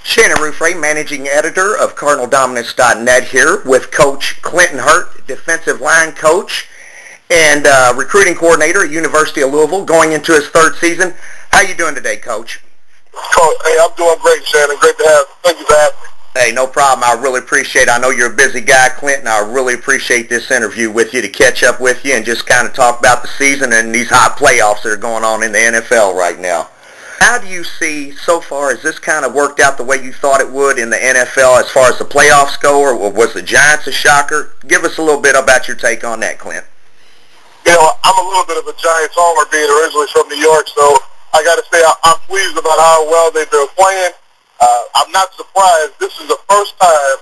Shannon Ruffra, managing editor of CardinalDominance.net here with Coach Clinton Hurtt, defensive line coach and recruiting coordinator at University of Louisville, going into his third season. How you doing today, Coach? Coach, hey, I'm doing great, Shannon. Great to have you. Thank you for having me. Hey, no problem. I really appreciate it. I know you're a busy guy, Clinton. I really appreciate this interview with you to catch up with you and just kind of talk about the season and these hot playoffs that are going on in the NFL right now. How do you see, so far, has this kind of worked out the way you thought it would in the NFL as far as the playoffs go, or was the Giants a shocker? Give us a little bit about your take on that, Clint. You know, I'm a little bit of a Giants homer being originally from New York, so I got to say I'm pleased about how well they've been playing. I'm not surprised. This is the first time,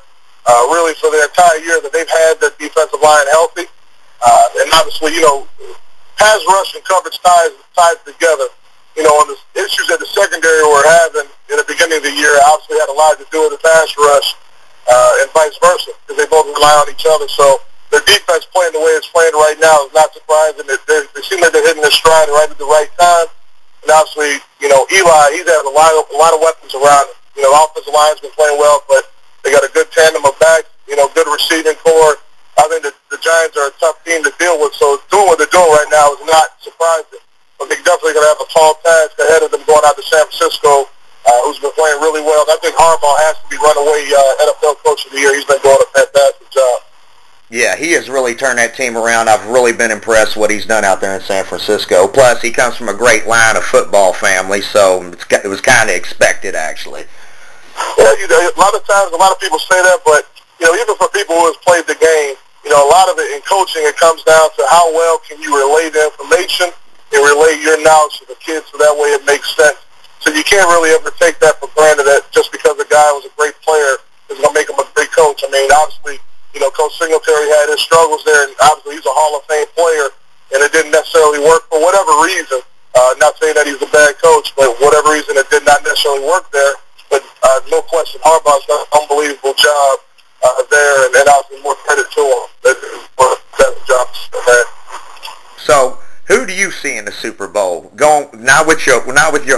really, for the entire year that they've had their defensive line healthy. And obviously, you know, pass rush and coverage ties together. You know, on the issues that the secondary were having in the beginning of the year obviously had a lot to do with the pass rush and vice versa, because they both rely on each other. So their defense playing the way it's playing right now is not surprising. They seem like they're hitting their stride right at the right time. And obviously, you know, Eli, he's having a lot of weapons around him. You know, the offensive line's been playing well, but they got a good tandem of backs, you know, good receiving core. I think the Giants are a tough team to deal with, so doing what they're doing right now is not surprising. But they're definitely going to have a tall task ahead of them going out to San Francisco, who's been playing really well. And I think Harbaugh has to be runaway NFL Coach of the Year. He's been doing a fantastic job. Yeah, he has really turned that team around. I've really been impressed what he's done out there in San Francisco. Plus, he comes from a great line of football family, so it was kind of expected, actually. Yeah, you know, a lot of times, a lot of people say that, but, you know, even for people who have played the game, you know, a lot of it in coaching, it comes down to how well can you relay the information and relay your knowledge to the kids, so that way it makes sense. So you can't really ever take that for granted that just because a guy was a great player is going to make him a great coach. I mean, obviously, you know, Coach Singletary had his struggles there, and obviously he's a Hall of Fame player, and it didn't necessarily work for whatever reason. Not saying that he's a bad coach, but whatever reason it did not necessarily work there. But no question, Harbaugh's done an unbelievable job there, and obviously more credit to him. For that job. So, who do you see in the Super Bowl? Not with your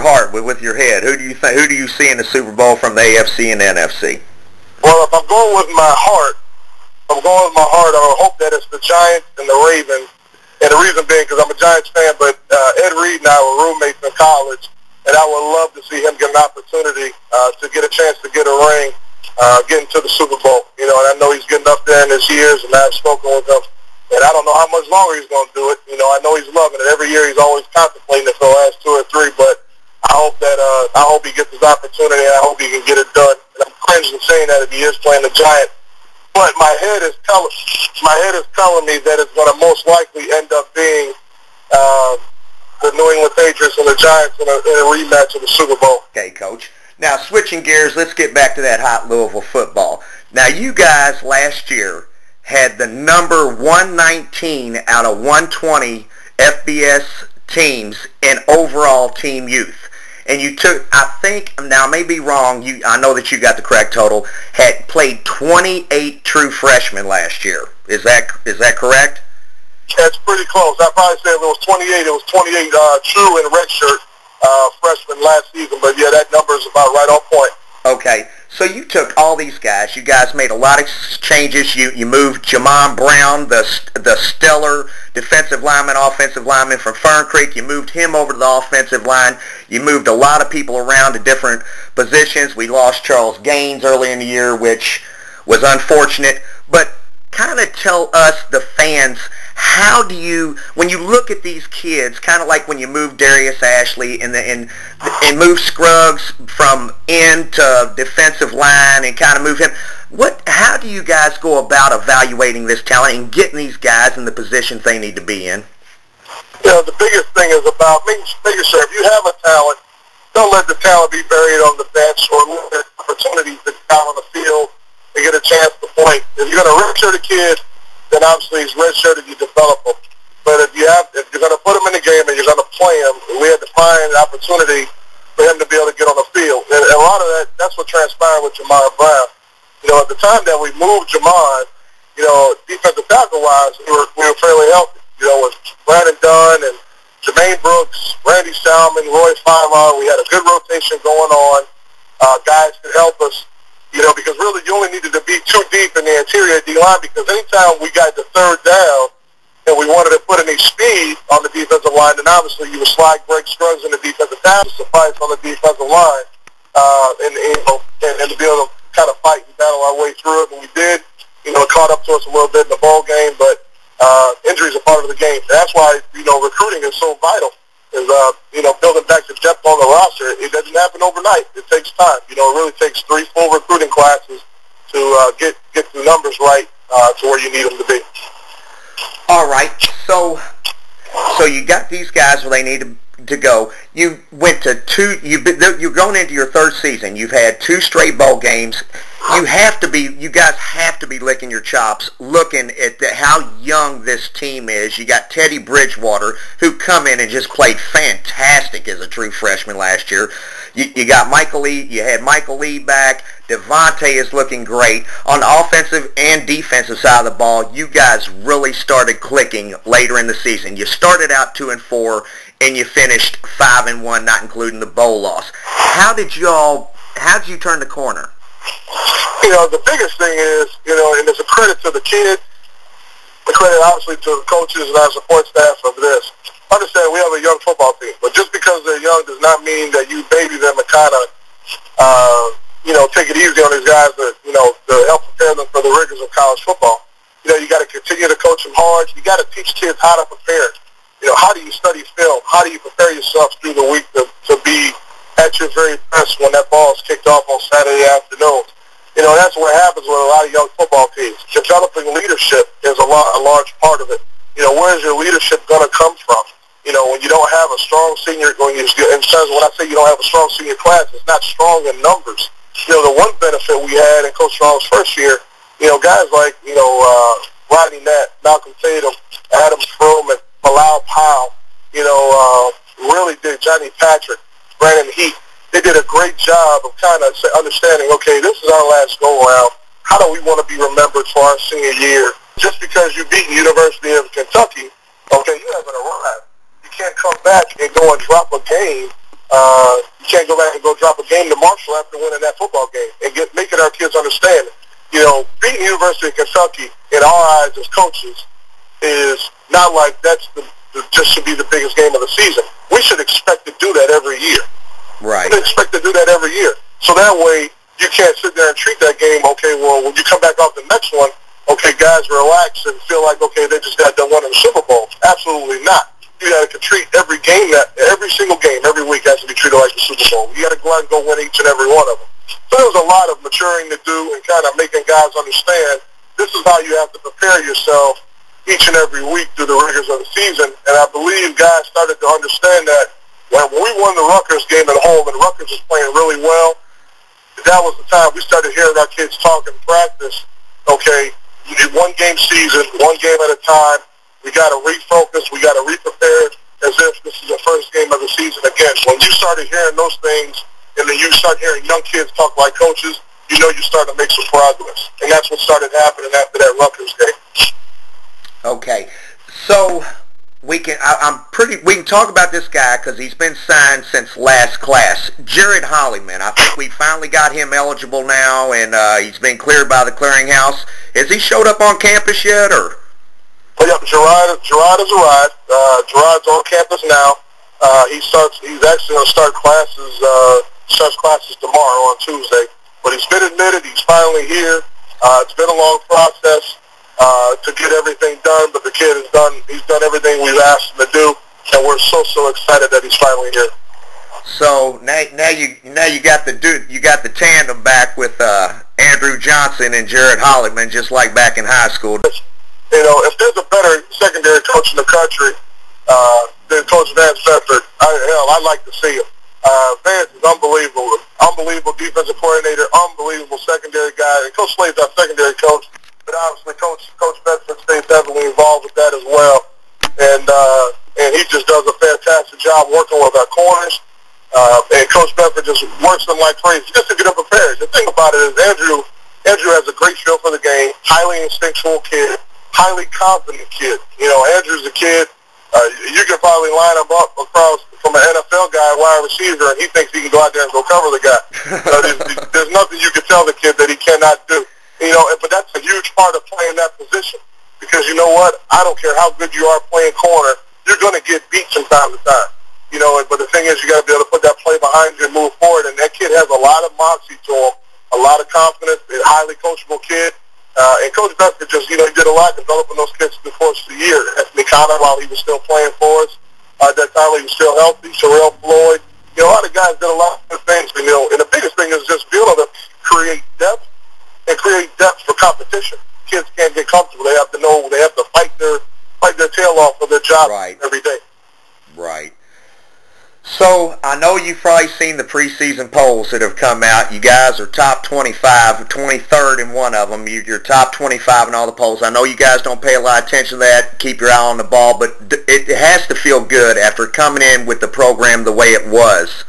heart, but with your head. Who do you see in the Super Bowl from the AFC and the NFC? Well, if I'm going with my heart, I hope that it's the Giants and the Ravens. And the reason being because I'm a Giants fan, but Ed Reed and I were roommates in college, and I would love to see him get an opportunity to get a chance to get a ring, get into the Super Bowl. You know, and I know he's getting up there in his years, and I've spoken with him. And I don't know how much longer he's going to do it. You know, I know he's loving it. Every year he's always contemplating it for the last 2 or 3. But I hope he gets his opportunity, and I hope he can get it done. And I'm cringing saying that if he is playing the Giants. But my head is telling me that it's going to most likely end up being the New England Patriots and the Giants in a rematch of the Super Bowl. Okay, Coach. Now, switching gears, let's get back to that hot Louisville football. Now, you guys last year had the number 119 out of 120 FBS teams in overall team youth. And you took, I think, now I may be wrong, I know that you got the correct total, had played 28 true freshmen last year. Is that correct? That's pretty close. I'd probably say if it was 28, it was 28 true and redshirt freshmen last season. But, yeah, that number is about right on point. Okay. So you took all these guys. You guys made a lot of changes. You moved Jamon Brown, the stellar defensive lineman, offensive lineman from Fern Creek. You moved him over to the offensive line. You moved a lot of people around to different positions. We lost Charles Gaines early in the year, which was unfortunate. But kind of tell us, the fans, how do you, when you look at these kids, kind of like when you move Darius Ashley and move Scruggs from end to defensive line and kind of move him, how do you guys go about evaluating this talent and getting these guys in the positions they need to be in? You know, the biggest thing is about making sure if you have a talent, don't let the talent be buried on the bench or limit opportunities to get out on the field and get a chance to play. If you're going to redshirt a kid, then obviously he's redshirted, you develop him. But if you're going to put him in the game and you're going to play him, we had to find an opportunity for him to be able to get on the field. And a lot of that's what transpired with Jamon Brown. You know, at the time that we moved Jamon, you know, defensive tackle-wise, we were fairly healthy. You know, with Brandon Dunn and Jermaine Brooks, Randy Salmon, Roy Philon, we had a good rotation going on. guys could help us, because really you only needed to be too deep in the interior D-line, because anytime we got the third down and we wanted to put any speed on the defensive line, then obviously you would slide break scrubs in the defensive tackle to suffice on the defensive line, and to be able to kind of fight and battle our way through it, and we did. It caught up to us a little bit in the ball game, but injuries are part of the game. That's why, recruiting is so vital, is, building back the depth on the roster. It doesn't happen overnight. It takes time. It really takes 3 full recruiting classes to get the numbers right to where you need them to be. All right. So you got these guys where they need to go. You went to you're going into your 3rd season. You've had 2 straight bowl games. You guys have to be licking your chops looking at how young this team is. You got Teddy Bridgewater, who come in and just played fantastic as a true freshman last year. You got Michael Lee. You had Michael Lee back. Devontae is looking great. On the offensive and defensive side of the ball, you guys really started clicking later in the season. You started out 2-4, and you finished 5-1, not including the bowl loss. How did you turn the corner? The biggest thing is, and it's a credit to the kids, a credit obviously to the coaches and our support staff of this. Understand we have a young football team, but just because they're young does not mean that you baby them and kind of, take it easy on these guys to help prepare them for the rigors of college football. You got to continue to coach them hard. You got to teach kids how to prepare. How do you study film? How do you prepare yourself through the week to be at your very best when that ball is kicked off on Saturday afternoon? That's what happens with a lot of young football teams. Developing leadership is a large part of it. Where's your leadership going to come from? When you don't have a strong senior, when I say you don't have a strong senior class, it's not strong in numbers. The one benefit we had in Coach Strong's first year, guys like, Rodney Natt, Malcolm Tatum, Adam Froman, Bilal Powell, really did Johnny Patrick, Brandon Heat. They did a great job of kind of understanding, okay, this is our last go-around. How do we want to be remembered for our senior year? Just because you beat the University of Kentucky, okay, you haven't arrived. You can't come back and go and drop a game. You can't go back and go drop a game to Marshall after winning that football game and making our kids understand, beating the University of Kentucky in our eyes as coaches is not like just should be the biggest game of the season. We should expect to do that every year. Right. We should expect to do that every year. So that way you can't sit there and treat that game, okay, well, when you come back off the next one, okay, guys relax and feel like, okay, they just got done winning the Super Bowl. Absolutely not. You got to treat every single game, every week has to be treated like the Super Bowl. You got to go out and go win each and every one of them. So there was a lot of maturing to do and kind of making guys understand this is how you have to prepare yourself each and every week through the rigors of the season. And I believe guys started to understand that when we won the Rutgers game at home and Rutgers was playing really well, that was the time we started hearing our kids talk in practice, okay, you do one game season, one game at a time. We got to refocus. We got to re-prepare as if this is the first game of the season again. When you started hearing those things and then you start hearing young kids talk like coaches, you start to make some progress. And that's what started happening after that Rutgers game. Okay. So we can talk about this guy because he's been signed since last class. Gerod Holliman, I think we finally got him eligible now, and he's been cleared by the clearinghouse. Has he showed up on campus yet, or? Well, yeah, Gerod has arrived. Gerod's on campus now. He's actually going to start classes tomorrow on Tuesday. But he's been admitted. He's finally here. It's been a long process to get everything done, but the kid he's done everything we've asked him to do, and we're so excited that he's finally here. So now you got the tandem back with Andrew Johnson and Gerod Holliman, just like back in high school. If there's a better secondary coach in the country than Coach Vance Bedford, I'd like to see him. Vance is unbelievable defensive coordinator, unbelievable secondary guy, and Coach Slade's our secondary coach. But obviously, Coach Bedford stays heavily involved with that as well, and he just does a fantastic job working with our corners. And Coach Bedford just works them like crazy just to get them prepared. The thing about it is Andrew has a great feel for the game, highly instinctual kid, highly confident kid. Andrew's a kid. You can probably line him up across from an NFL guy, wide receiver, and he thinks he can go out there and go cover the guy. There's nothing you can tell the kid that he cannot do. You know, but that's a huge part of playing that position. Because you know what? I don't care how good you are playing corner, you're going to get beat from time to time. You know, but the thing is, you got to be able to put that play behind you and move forward. And that kid has a lot of moxie to him, a lot of confidence, a highly coachable kid. And Coach Bedford just, you know, he did a lot developing those kids through the course of the year. Anthony Connor, while he was still playing for us, at that time he was still healthy. Sherelle Floyd, you know, a lot of guys did a lot of good things. You know, and the biggest thing is just being able to create depth and create depth for competition. Kids can't get comfortable. They have to know they have to fight their tail off for their job every day. Right. So I know you've probably seen the preseason polls that have come out. You guys are top 25, 23rd in one of them. You're top 25 in all the polls. I know you guys don't pay a lot of attention to that. Keep your eye on the ball, but it has to feel good after coming in with the program the way it was,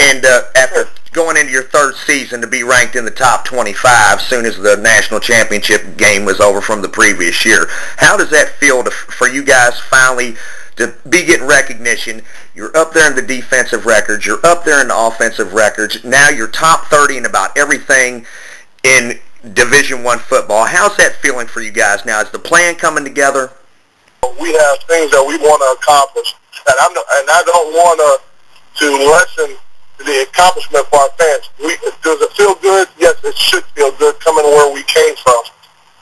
and after going into your third season to be ranked in the top 25 as soon as the national championship game was over from the previous year. How does that feel for you guys finally to be getting recognition? You're up there in the defensive records. You're up there in the offensive records. Now you're top 30 in about everything in Division I football. How's that feeling for you guys now? Is the plan coming together? We have things that we want to accomplish, and I don't want to lessen the accomplishment for our fans. Does it feel good? Yes, it should feel good coming where we came from.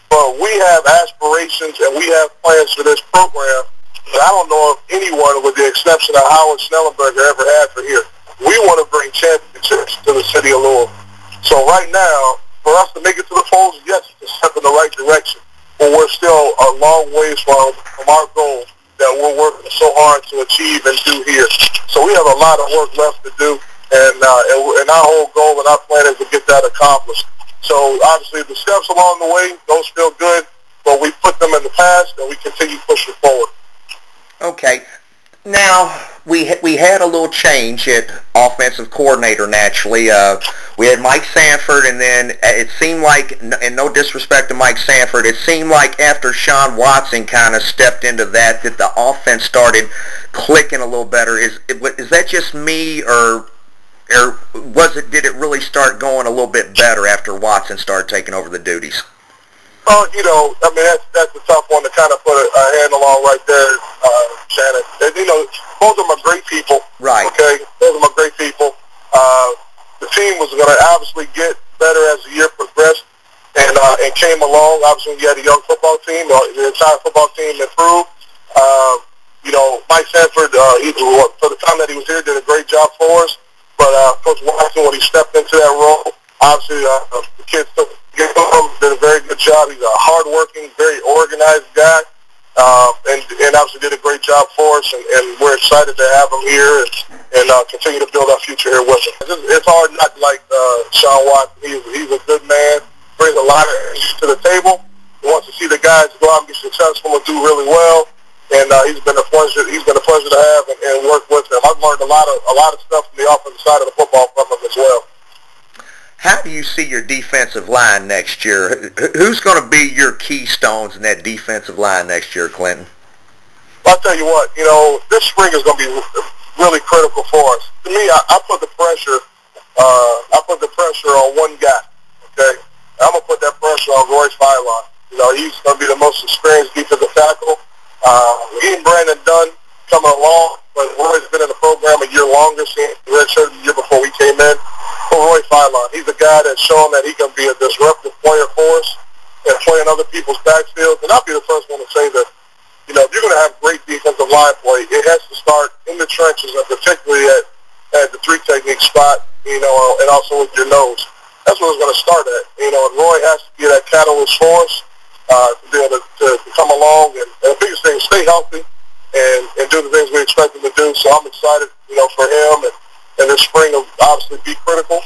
But we have aspirations and we have plans for this program that I don't know if anyone, with the exception of Howard Snellenberger, ever had for here. We want to bring championships to the city of Louisville. So right now, for us to make it to the polls, yes, it's a step in the right direction. But we're still a long ways from our goal that we're working so hard to achieve and do here. So we have a lot of work left to do. And our whole goal and our plan is to get that accomplished. So obviously the steps along the way, those feel good, but we put them in the past and we continue pushing forward. Okay. Now, we had a little change at offensive coordinator naturally. We had Mike Sanford, and then it seemed like, and no disrespect to Mike Sanford, it seemed like after Shawn Watson kind of stepped into that the offense started clicking a little better. Is that just me, or did it really start going a little bit better after Watson started taking over the duties? Well, you know, I mean, that's a tough one to kind of put a handle on right there, Shannon. And, you know, both of them are great people. Right. Okay? Both of them are great people. The team was going to obviously get better as the year progressed and came along. Obviously, you had a young football team. The entire football team improved. You know, Mike Sanford, for the time that he was here, did a great job for us. But Coach Watson, when he stepped into that role, obviously the kids did a very good job. He's a hard-working, very organized guy, and obviously did a great job for us. And we're excited to have him here and continue to build our future here with him. It's hard not to like Shawn Watson. He's a good man, brings a lot of energy to the table. He wants to see the guys go out and be successful and do really well. And he's been a pleasure. He's been a pleasure to have and work with him. I've learned a lot of stuff from the offensive side of the football from him as well. How do you see your defensive line next year? Who's going to be your keystones in that defensive line next year, Clinton? I'll tell you what. You know, this spring is going to be really critical for us. To me, I put the pressure. I put the pressure on one guy. Okay, I'm gonna put that pressure on Philon. You know, he's going to be the most experienced defensive tackle. Getting Brandon Dunn coming along, but Roy's been in the program a year longer, seeing redshirted the year before we came in. For Philon, he's a guy that's shown that he can be a disruptive player for us and play in other people's backfields. And I'll be the first one to say that, you know, if you're going to have great defensive line play, it has to start in the trenches, and particularly at the three technique spot, you know, and also with your nose. That's where it's going to start at. You know, and Roy has to be that catalyst for us to be able to come along. And the biggest thing is stay healthy and do the things we expect him to do. So I'm excited, you know, for him. And this spring will obviously be critical.